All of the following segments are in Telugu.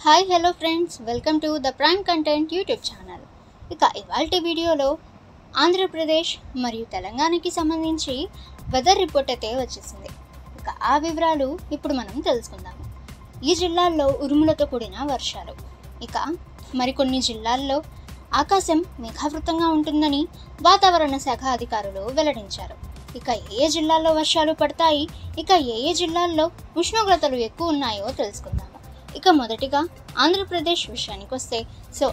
Hi hello friends, welcome to the prime content YouTube channel. ఇక ఇవాల్టి వీడియోలో ఆంధ్రప్రదేశ్ మరియు తెలంగాణకి సంబంధించి వెదర్ రిపోర్ట్ అయితే వచ్చేసింది. ఇక ఆ వివరాలు ఇప్పుడు మనం తెలుసుకుందాము. ఈ జిల్లాల్లో ఉరుములతో కూడిన వర్షాలు, ఇక మరికొన్ని జిల్లాల్లో ఆకాశం మేఘావృతంగా ఉంటుందని వాతావరణ శాఖ అధికారులు వెల్లడించారు. ఇక ఏ జిల్లాల్లో వర్షాలు పడతాయి, ఇక ఏ జిల్లాల్లో ఉష్ణోగ్రతలు ఎక్కువ ఉన్నాయో తెలుసుకుందాము. ఇక మొదటిగా ఆంధ్రప్రదేశ్ విషయానికి వస్తే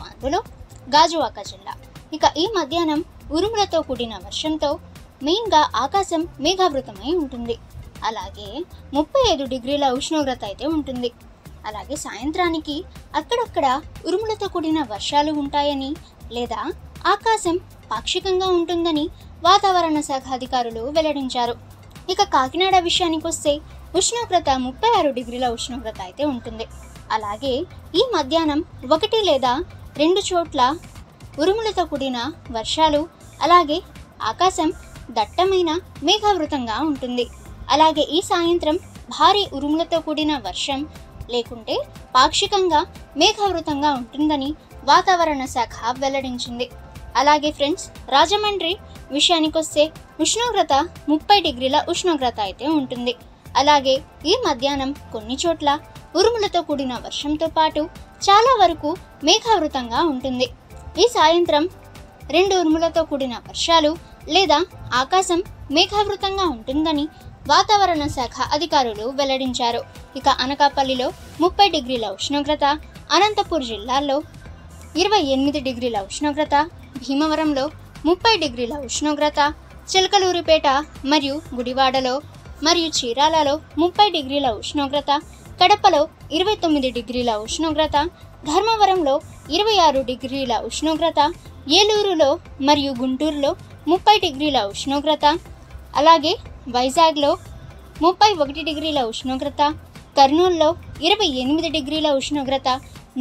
అందులో గాజువాక జిల్లా. ఇక ఈ మధ్యాహ్నం ఉరుములతో కూడిన వర్షంతో మెయిన్గా ఆకాశం మేఘావృతమై ఉంటుంది. అలాగే 35 డిగ్రీల ఉష్ణోగ్రత అయితే ఉంటుంది. అలాగే సాయంత్రానికి అక్కడక్కడ ఉరుములతో కూడిన వర్షాలు ఉంటాయని లేదా ఆకాశం పాక్షికంగా ఉంటుందని వాతావరణ శాఖ అధికారులు వెల్లడించారు. ఇక కాకినాడ విషయానికి వస్తే ఉష్ణోగ్రత 36 డిగ్రీల ఉష్ణోగ్రత అయితే ఉంటుంది. అలాగే ఈ మధ్యాహ్నం 1 లేదా 2 చోట్ల ఉరుములతో కూడిన వర్షాలు, అలాగే ఆకాశం దట్టమైన మేఘావృతంగా ఉంటుంది. అలాగే ఈ సాయంత్రం భారీ ఉరుములతో కూడిన వర్షం లేకుంటే పాక్షికంగా మేఘావృతంగా ఉంటుందని వాతావరణ శాఖ వెల్లడించింది. అలాగే ఫ్రెండ్స్, రాజమండ్రి విషయానికి వస్తే ఉష్ణోగ్రత 30 డిగ్రీల ఉష్ణోగ్రత అయితే ఉంటుంది. అలాగే ఈ మధ్యాహ్నం కొన్ని చోట్ల ఉరుములతో కూడిన వర్షంతో పాటు చాలా వరకు మేఘావృతంగా ఉంటుంది. ఈ సాయంత్రం 2 ఉరుములతో కూడిన వర్షాలు లేదా ఆకాశం మేఘావృతంగా ఉంటుందని వాతావరణ శాఖ అధికారులు వెల్లడించారు. ఇక అనకాపల్లిలో 30 డిగ్రీల ఉష్ణోగ్రత, అనంతపూర్ జిల్లాలో 28 డిగ్రీల ఉష్ణోగ్రత, భీమవరంలో 30 డిగ్రీల ఉష్ణోగ్రత, చిలకలూరిపేట మరియు గుడివాడలో మరియు చీరాలలో 30 డిగ్రీల ఉష్ణోగ్రత, కడపలో 29 డిగ్రీల ఉష్ణోగ్రత, ధర్మవరంలో 26 డిగ్రీల ఉష్ణోగ్రత, ఏలూరులో మరియు గుంటూరులో 30 డిగ్రీల ఉష్ణోగ్రత, అలాగే వైజాగ్లో 31 డిగ్రీల ఉష్ణోగ్రత, కర్నూలులో 28 డిగ్రీల ఉష్ణోగ్రత,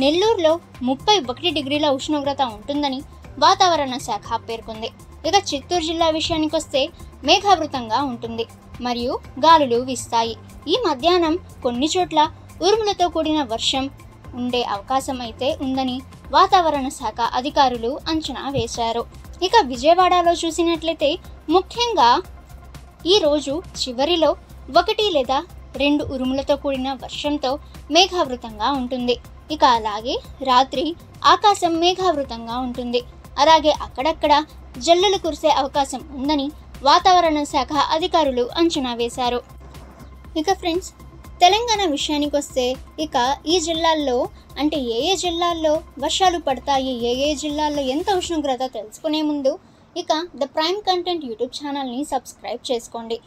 నెల్లూరులో 31 డిగ్రీల ఉష్ణోగ్రత ఉంటుందని వాతావరణ శాఖ పేర్కొంది. ఇక చిత్తూరు జిల్లా విషయానికి వస్తే మేఘావృతంగా ఉంటుంది మరియు గాలులు వీస్తాయి. ఈ మధ్యాహ్నం కొన్ని చోట్ల ఉరుములతో కూడిన వర్షం ఉండే అవకాశం అయితే ఉందని వాతావరణ శాఖ అధికారులు అంచనా వేశారు. ఇక విజయవాడలో చూసినట్లయితే ముఖ్యంగా ఈరోజు చివరిలో 1 లేదా 2 ఉరుములతో కూడిన వర్షంతో మేఘావృతంగా ఉంటుంది. ఇక అలాగే రాత్రి ఆకాశం మేఘావృతంగా ఉంటుంది. అలాగే అక్కడక్కడ జల్లులు కురిసే అవకాశం ఉందని వాతావరణ శాఖ అధికారులు అంచనా వేశారు. ఇక ఫ్రెండ్స్, తెలంగాణ విషయానికి వస్తే ఇక ఈ జిల్లాల్లో అంటే ఏ జిల్లాల్లో వర్షాలు పడతాయి, ఏ జిల్లాల్లో ఎంత ఉష్ణోగ్రత తెలుసుకునే ముందు ఇక ద ప్రైమ్ కంటెంట్ యూట్యూబ్ ఛానల్ని సబ్స్క్రైబ్ చేసుకోండి.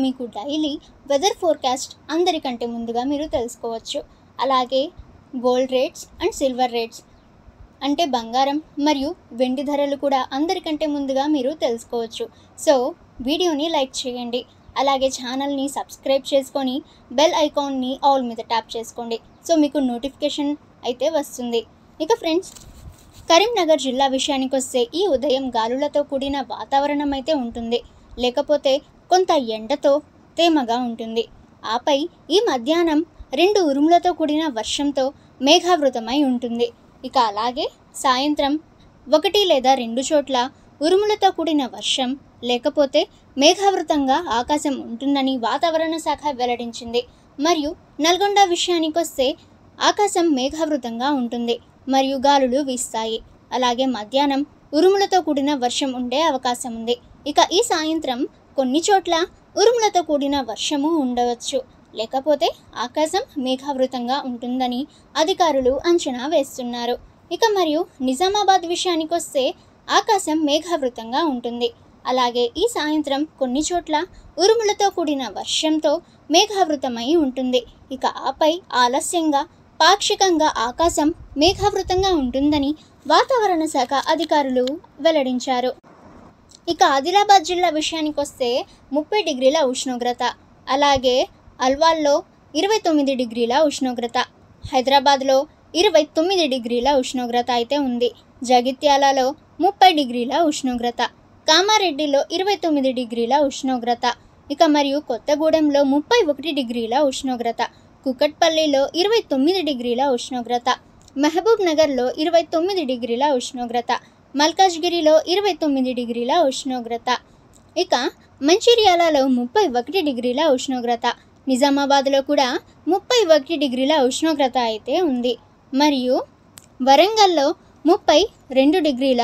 మీకు డైలీ వెదర్ ఫోర్కాస్ట్ అందరికంటే ముందుగా మీరు తెలుసుకోవచ్చు. అలాగే gold rates and silver rates అంటే బంగారం మరియు వెండి ధరలు కూడా అందరికంటే ముందుగా మీరు తెలుసుకోవచ్చు. వీడియోని లైక్ చేయండి. అలాగే ఛానల్ని సబ్స్క్రైబ్ చేసుకొని బెల్ ఐకాన్ని ఆల్ మీద ట్యాప్ చేసుకోండి. మీకు నోటిఫికేషన్ అయితే వస్తుంది. ఇక ఫ్రెండ్స్, కరీంనగర్ జిల్లా విషయానికి వస్తే ఈ ఉదయం గాలులతో కూడిన వాతావరణం అయితే ఉంటుంది, లేకపోతే కొంత ఎండతో తేమగా ఉంటుంది. ఆపై ఈ మధ్యాహ్నం 2 ఉరుములతో కూడిన వర్షంతో మేఘావృతమై ఉంటుంది. ఇక అలాగే సాయంత్రం 1 లేదా 2 చోట్ల ఉరుములతో కూడిన వర్షం లేకపోతే మేఘావృతంగా ఆకాశం ఉంటుందని వాతావరణ శాఖ వెల్లడించింది. మరియు నల్గొండ విషయానికి వస్తే ఆకాశం మేఘావృతంగా ఉంటుంది మరియు గాలులు వీస్తాయి. అలాగే మధ్యాహ్నం ఉరుములతో కూడిన వర్షం ఉండే అవకాశం ఉంది. ఇక ఈ సాయంత్రం కొన్ని చోట్ల ఉరుములతో కూడిన వర్షము ఉండవచ్చు, లేకపోతే ఆకాశం మేఘావృతంగా ఉంటుందని అధికారులు అంచనా వేస్తున్నారు. ఇక మరియు నిజామాబాద్ విషయానికి వస్తే ఆకాశం మేఘావృతంగా ఉంటుంది. అలాగే ఈ సాయంత్రం కొన్ని చోట్ల ఉరుములతో కూడిన వర్షంతో మేఘావృతమై ఉంటుంది. ఇక ఆపై ఆలస్యంగా పాక్షికంగా ఆకాశం మేఘావృతంగా ఉంటుందని వాతావరణ శాఖ అధికారులు వెల్లడించారు. ఇక ఆదిలాబాద్ జిల్లా విషయానికి వస్తే 30 డిగ్రీల ఉష్ణోగ్రత, అలాగే అల్వాల్లో 29 డిగ్రీల ఉష్ణోగ్రత, హైదరాబాద్లో 29 డిగ్రీల ఉష్ణోగ్రత అయితే ఉంది. జగిత్యాలలో 30 డిగ్రీల ఉష్ణోగ్రత, కామారెడ్డిలో 29 డిగ్రీల ఉష్ణోగ్రత, ఇక మరియు కొత్తగూడెంలో 31 డిగ్రీల ఉష్ణోగ్రత, కుకట్పల్లిలో 29 డిగ్రీల ఉష్ణోగ్రత, మహబూబ్ నగర్లో 29 డిగ్రీల ఉష్ణోగ్రత, మల్కాజ్గిరిలో 29 డిగ్రీల ఉష్ణోగ్రత, ఇక మంచిర్యాలలో 31 డిగ్రీల ఉష్ణోగ్రత, నిజామాబాద్లో కూడా 31 డిగ్రీల ఉష్ణోగ్రత అయితే ఉంది. మరియు వరంగల్లో 32 డిగ్రీల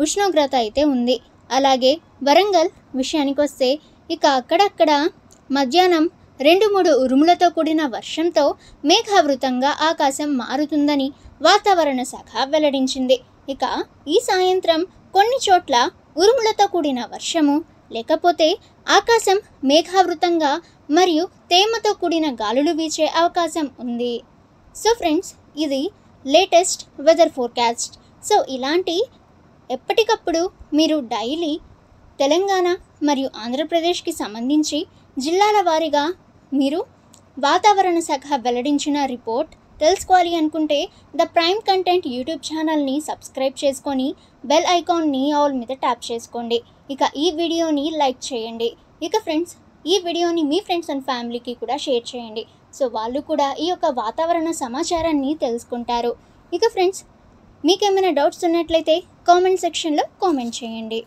ఉష్ణోగ్రత అయితే ఉంది. అలాగే వరంగల్ విషయానికి వస్తే ఇక అక్కడక్కడ మధ్యాహ్నం 2-3 ఉరుములతో కూడిన వర్షంతో మేఘావృతంగా ఆకాశం మారుతుందని వాతావరణ శాఖ వెల్లడించింది. ఇక ఈ సాయంత్రం కొన్ని చోట్ల ఉరుములతో కూడిన వర్షము, లేకపోతే ఆకాశం మేఘావృతంగా మరియు తేమతో కూడిన గాలులు వీచే అవకాశం ఉంది. సో ఫ్రెండ్స్, ఇది లేటెస్ట్ వెదర్ ఫోర్కాస్ట్. సో ఇలాంటి ఎప్పటికప్పుడు మీరు డైలీ తెలంగాణ మరియు ఆంధ్రప్రదేశ్కి సంబంధించి జిల్లాల వారీగా మీరు వాతావరణ శాఖ వెల్లడించిన రిపోర్ట్ తెలుసుకోవాలి అనుకుంటే ద ప్రైమ్ కంటెంట్ యూట్యూబ్ ఛానల్ని సబ్స్క్రైబ్ చేసుకొని బెల్ ఐకాన్ని ఆల్ మీద ట్యాప్ చేసుకోండి. ఇక ఈ వీడియోని లైక్ చేయండి. ఇక ఫ్రెండ్స్, ఈ వీడియోని మీ ఫ్రెండ్స్ అండ్ ఫ్యామిలీకి కూడా షేర్ చేయండి. సో వాళ్ళు కూడా ఈ యొక్క వాతావరణ సమాచారాన్ని తెలుసుకుంటారు. ఇక ఫ్రెండ్స్, మీకేమైనా డౌట్స్ ఉన్నట్లయితే కామెంట్ సెక్షన్లో కామెంట్ చేయండి.